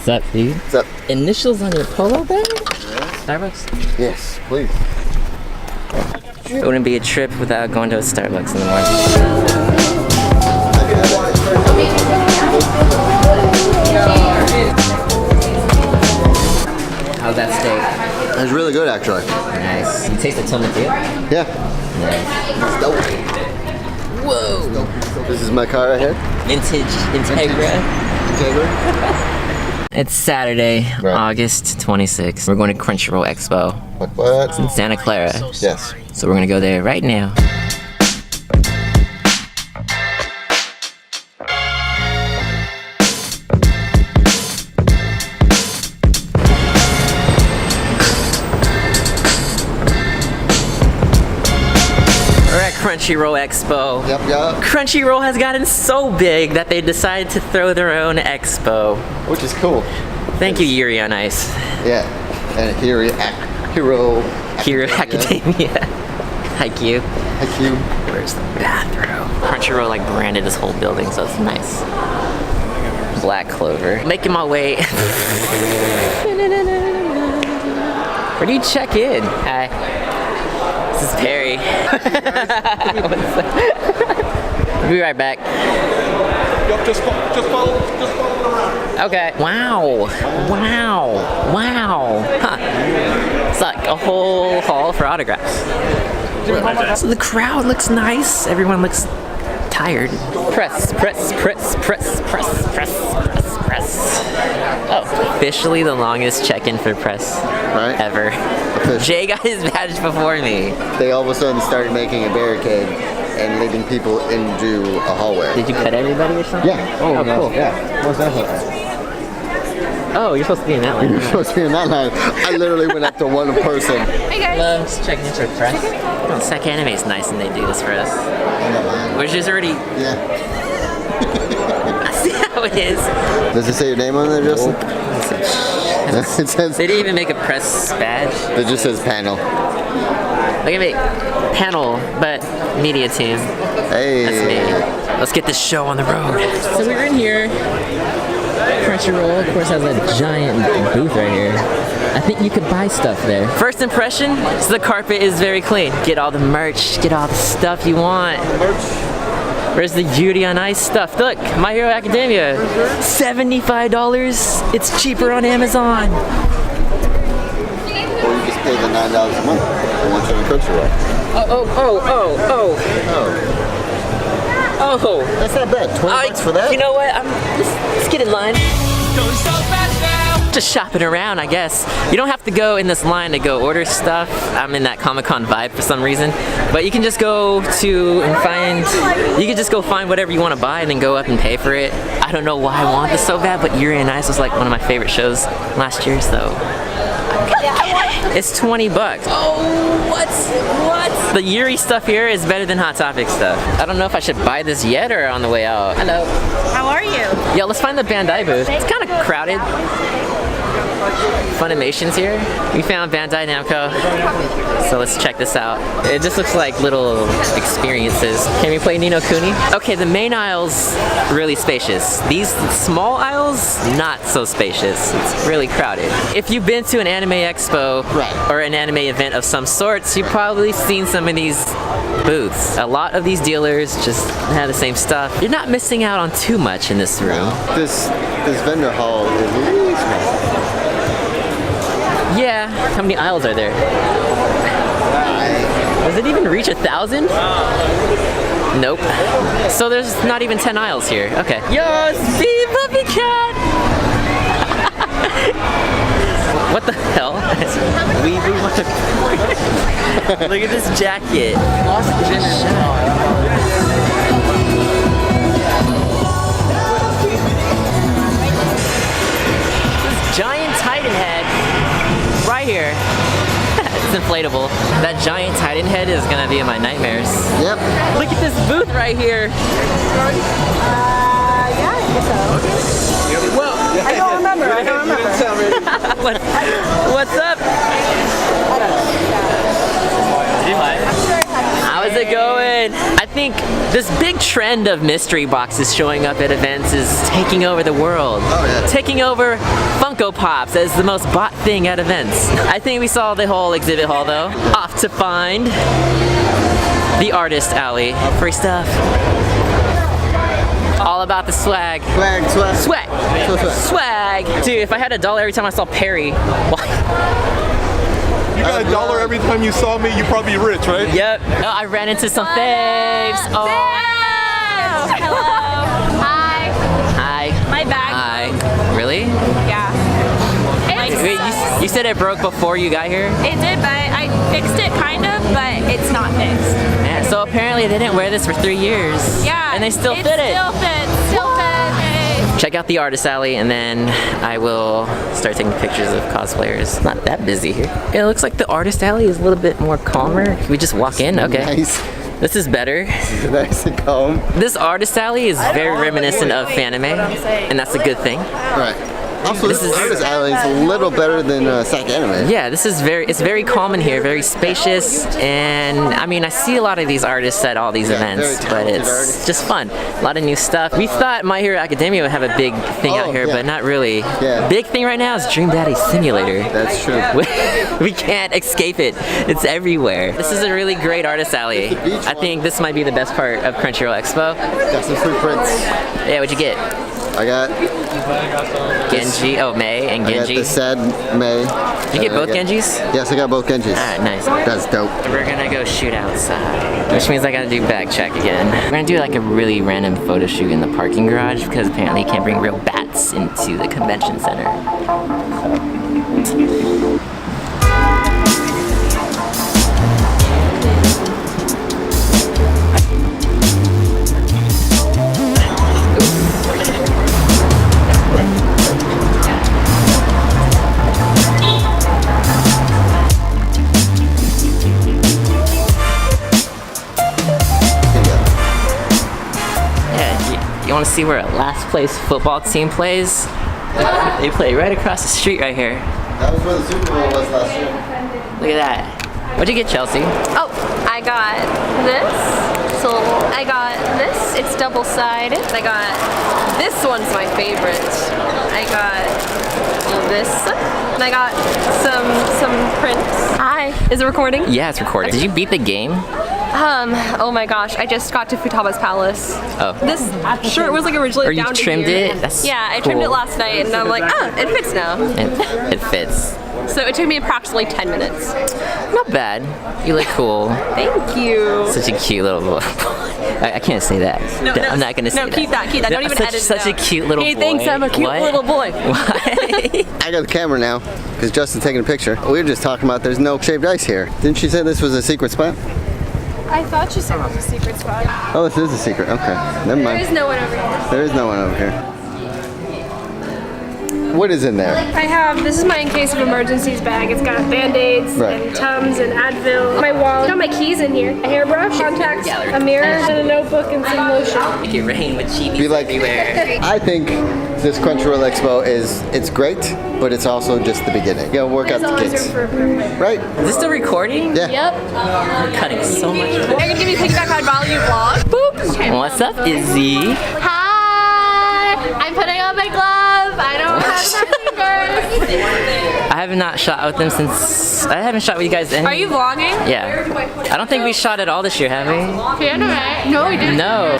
What's up, dude? What's up? Initials on your polo bag? Yeah. Starbucks? Yes, please. It wouldn't be a trip without going to a Starbucks in the morning. How's that steak? It's really good, actually. Nice. You taste the tuna too? Yeah. Nice. Whoa! This is my car right here. Vintage Integra. It's Saturday, right. August 26th. We're going to Crunchyroll Expo. What? It's in Santa Clara. Yes. So we're gonna go there right now. Crunchyroll Expo. Yep. Crunchyroll has gotten so big that they decided to throw their own expo. Which is cool. Thank you, Yuri on Ice. Yeah. And Hero Academia. Haikyuu. Where's the bathroom? Crunchyroll like branded this whole building, so it's nice. Black Clover. Making my way. Where do you check in? Hi. This is Perry. We'll be right back. Just follow around. Okay. Wow. Huh. It's like a whole hall for autographs. So the crowd looks nice. Everyone looks tired. Press. Oh, officially the longest check-in for press ever. Jay got his badge before me. They all of a sudden started making a barricade and leading people into a hallway. Did you cut everybody or something? Yeah. Oh, cool. Yeah. What's that? Oh, you're supposed to be in that line. You're supposed to be in that line. I literally went up to one person. Hey guys. Hello, just checking in for press. Oh, Sec Anime is nice and they do this for us. Which is already... Yeah. I see how it is. Does it say your name on there, Justin? It says... They didn't even make a press badge. It just says panel. Look at me. Panel, but media team. Hey. That's me. Let's get this show on the road. So we're in here. Crunchyroll, of course, has a giant booth right here. I think you could buy stuff there. First impression, so the carpet is very clean. Get all the merch, get all the stuff you want. Where's the Yuri on Ice stuff? Look, My Hero Academia, $75. It's cheaper on Amazon. Or you just pay the $9 a month. I want you on Crunchyroll. Oh, that's not bad. $20 for that? You know what? Let's get in line. Just shopping around, I guess. You don't have to go in this line to go order stuff. I'm in that Comic-Con vibe for some reason. But you can just go find whatever you want to buy and then go up and pay for it. I don't know why I want this so bad, but Yuri on Ice was like one of my favorite shows last year, so it's $20. Oh, what? The Yuri stuff here is better than Hot Topic stuff. I don't know if I should buy this yet or on the way out. Hello. How are you? Yo, let's find the Bandai booth. It's kind of crowded. Funimation's here. We found Bandai Namco. So let's check this out. It just looks like little experiences. Can we play Ni no Kuni? Okay, the main aisle's really spacious. These small aisles, not so spacious. It's really crowded. If you've been to an anime expo or an anime event of some sorts, you've probably seen some of these booths. A lot of these dealers just have the same stuff. You're not missing out on too much in this room. This vendor hall is really small. Yeah, how many aisles are there? Does it even reach 1,000? Nope. So there's not even 10 aisles here. Okay. Yo, see, puppy cat! What the hell? Look at this jacket. This giant Titan head right here. It's inflatable. That giant Titan head is gonna be in my nightmares. Yep. Look at this booth right here. Yeah, I guess so. Whoa. I don't remember. What's up? How's it going? I think this big trend of mystery boxes showing up at events is taking over the world. Oh, yeah. Taking over Funko Pops as the most bought thing at events. I think we saw the whole exhibit hall though. Off to find the artist alley. Free stuff. All about the swag. Swag. Swag. Swag. Dude, if I had $1 every time I saw Perry, why? You got $1 every time you saw me, you probably rich, right? Yep. Oh, I ran into some faves. Oh. Hello. Hi. Hi. My bag. Hi. Really? Yeah. Wait, you said it broke before you got here? It did, but I fixed it kind of, but it's not fixed. Yeah, so apparently they didn't wear this for 3 years. Yeah. And they still fit it. Still fits. Still fits. Check out the artist alley and then I will start taking pictures of cosplayers. It's not that busy here. It looks like the artist alley is a little bit more calmer. Can we just walk in? Okay. Nice. This is better. Nice and calm. This artist alley is very reminiscent of Fanime, and that's a good thing. Right. Also, this alley is a little better than Sac Anime. Yeah, it's very calm in here, very spacious, and I mean, I see a lot of these artists at all these events, very but talented it's artists. just fun. A lot of new stuff. We thought My Hero Academia would have a big thing out here, yeah. but not really. Yeah. Big thing right now is Dream Daddy Simulator. That's true. We can't escape it. It's everywhere. This is a really great artist alley. I think this might be the best part of Crunchyroll Expo. Got some free prints. Yeah, what'd you get? I got Genji. Oh, Mei and I got Genji. the sad May. Did you get both Genjis? Yes, I got both Genjis. Alright, nice. That's dope. We're gonna go shoot outside, which means I gotta do bag check again. We're gonna do like a really random photo shoot in the parking garage because apparently you can't bring real bats into the convention center. You want to see where a last place football team plays? They play right across the street right here. That was where the Super Bowl was last year. Look at that. What'd you get, Chelsea? Oh, I got this. So I got this. It's double-sided. I got this one's my favorite. I got this. And I got some prints. Hi. Is it recording? Yeah, it's recording. Did you beat the game? Oh my gosh, I just got to Futaba's Palace. Oh. This shirt was like originally Or you down to trimmed here. it? That's Yeah, I trimmed it cool. last night and I'm like, oh, it fits now. It fits. So it took me approximately 10 minutes. Not bad. You look cool. Thank you. Such a cute little boy. I can't say that. No, I'm not gonna say that. No, keep that. Don't even edit it Such a out. cute little He boy. thinks I'm a cute What? little boy. Why? I got the camera now because Justin's taking a picture. We were just talking about there's no shaved ice here. Didn't she say this was a secret spot? I thought you said it was a secret spot. Oh, this is a secret. Okay, never There mind. is no one over here. There is no one over here. What is in there? I have, this is my in case of emergencies bag. It's got Band-Aids Right. and Tums and Advil. My wallet, got my keys in here. A hairbrush, contacts, Gallery. a mirror, and a notebook and some lotion. Make it rain with chibis Be like- everywhere. I think this Crunchyroll Expo it's great, but it's also just the beginning. You gotta work out There's the always room kids. for improvement. Right? Is this still recording? Yeah. Yep. We're cutting so much. Are you gonna give me a piggyback ride while you vlog? Boop. What's up, Izzy? Hi. I'm putting on my glove. I don't have my fingers. I have not shot with them since I haven't shot with you guys. Are you vlogging? Yeah. I don't think we shot at all this year, have we? No, we didn't. No.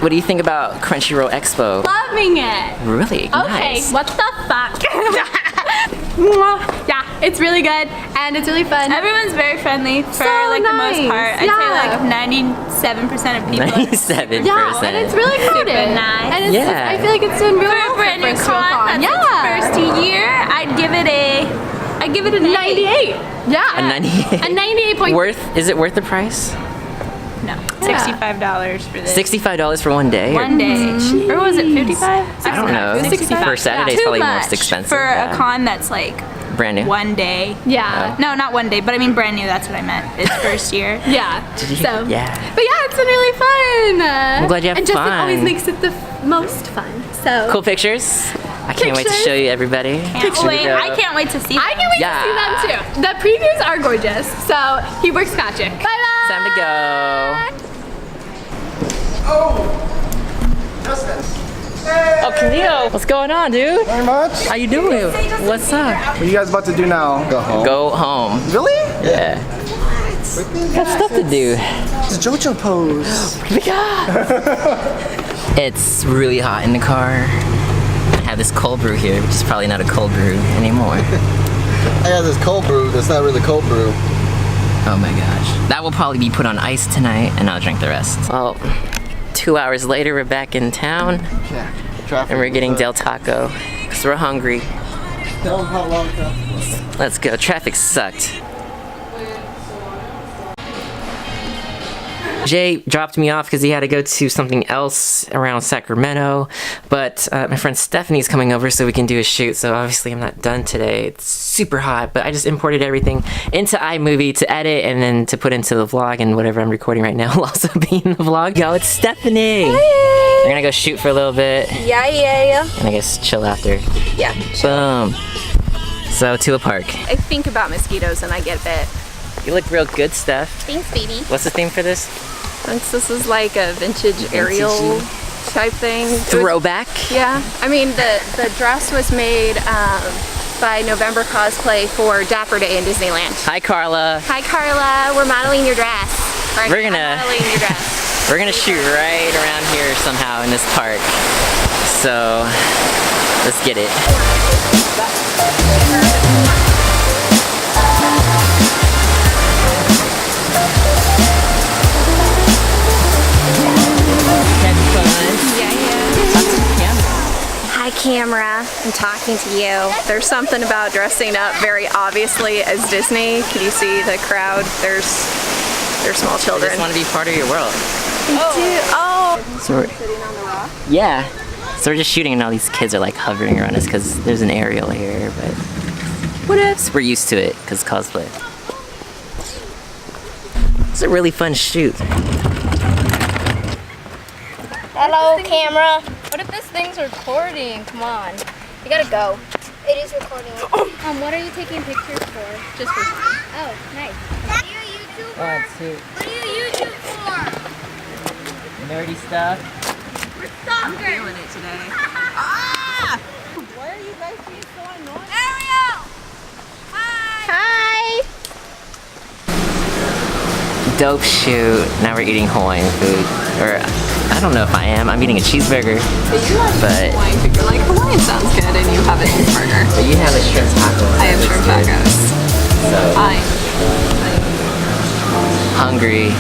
What do you think about Crunchyroll Expo? Loving it. Really? Okay, Nice. what the fuck? Yeah, it's really good and it's really fun. Everyone's very friendly for So like the most nice, part. I'd say like 97% of people. 97%. Yeah, and it's really crowded. Super nice. And it's Yeah. I feel like it's doing really For well a brand new for con, that's Yeah. its first year, I'd give it a I give it a 98. Yeah. A 98. A 98. Is it worth the price? No. $65 for this. $65 for one day? One day. Or was it 55? I don't know. 65. For Saturday, it's Too probably much most expensive. for yeah. a con that's like Brand new. one day. Yeah. No, not one day, but I mean brand new. That's what I meant. It's first year. Yeah. you- So. yeah. But yeah, it's been really fun. I'm glad you have and Justin fun. always makes it the most fun. So. Cool pictures. I can't wait to Pictures. show you everybody. Can't wait. I can't wait to see. I can't wait Yeah. to see them too. The previews are gorgeous. So he works magic. Bye bye. Time to go. Oh, Camille, what's going on, dude? Very much. How you doing? What's up? What are you guys about to do now? Go home. Go home. Really? Yeah. Got stuff to do. It's a JoJo pose. It's really hot in the car. I have this cold brew here, which is probably not a cold brew anymore. I got this cold brew that's not really cold brew. Oh my gosh. That will probably be put on ice tonight, and I'll drink the rest. Well, 2 hours later, we're back in town, Yeah. Traffic. and we're getting Del Taco, because we're hungry. Tell them how long traffic was. Let's go. Traffic sucked. Jay dropped me off because he had to go to something else around Sacramento, but my friend Stephanie's coming over so we can do a shoot, so obviously I'm not done today. It's super hot, but I just imported everything into iMovie to edit and then to put into the vlog, and whatever I'm recording right now will also be in the vlog. Yo, it's Stephanie! We're gonna go shoot for a little bit, Yeah. and I guess chill after. Yeah. Boom! So, to a park. I think about mosquitoes and I get bit. You look real good, Steph. Thanks, baby. What's the theme for this? Since this is like a vintage aerial type thing. Throwback? Yeah. I mean, the dress was made by November Cosplay for Dapper Day in Disneyland. Hi, Carla. Hi, Carla. We're modeling your dress. Or, We're gonna- I'm modeling your dress. We're gonna shoot right around here somehow in this park. So, let's get it. Hi, camera. I'm talking to you. There's something about dressing up very obviously as Disney. Can you see the crowd? There's small I children. just want to be part of your world. Oh. So yeah. So we're just shooting and all these kids are like hovering around us because there's an aerial here, but what ifs? We're used to it because cosplay. It's a really fun shoot. Hello, camera. What if this thing's recording? Come on. You gotta go. It is recording. What are you taking pictures for? Just for fun. Oh, nice. What are you YouTube for? 1, 2, What are you YouTube for? nerdy stuff. I'm feeling it today. Why are you guys being so annoying? Ariel! Hi! Dope shoot. Now we're eating Hawaiian food. Or I don't know if I am. I'm eating a cheeseburger. But You're like, Hawaiian sounds good, and you have a cheeseburger. but you have a shrimp taco. I have shrimp tacos. So Hi. hungry.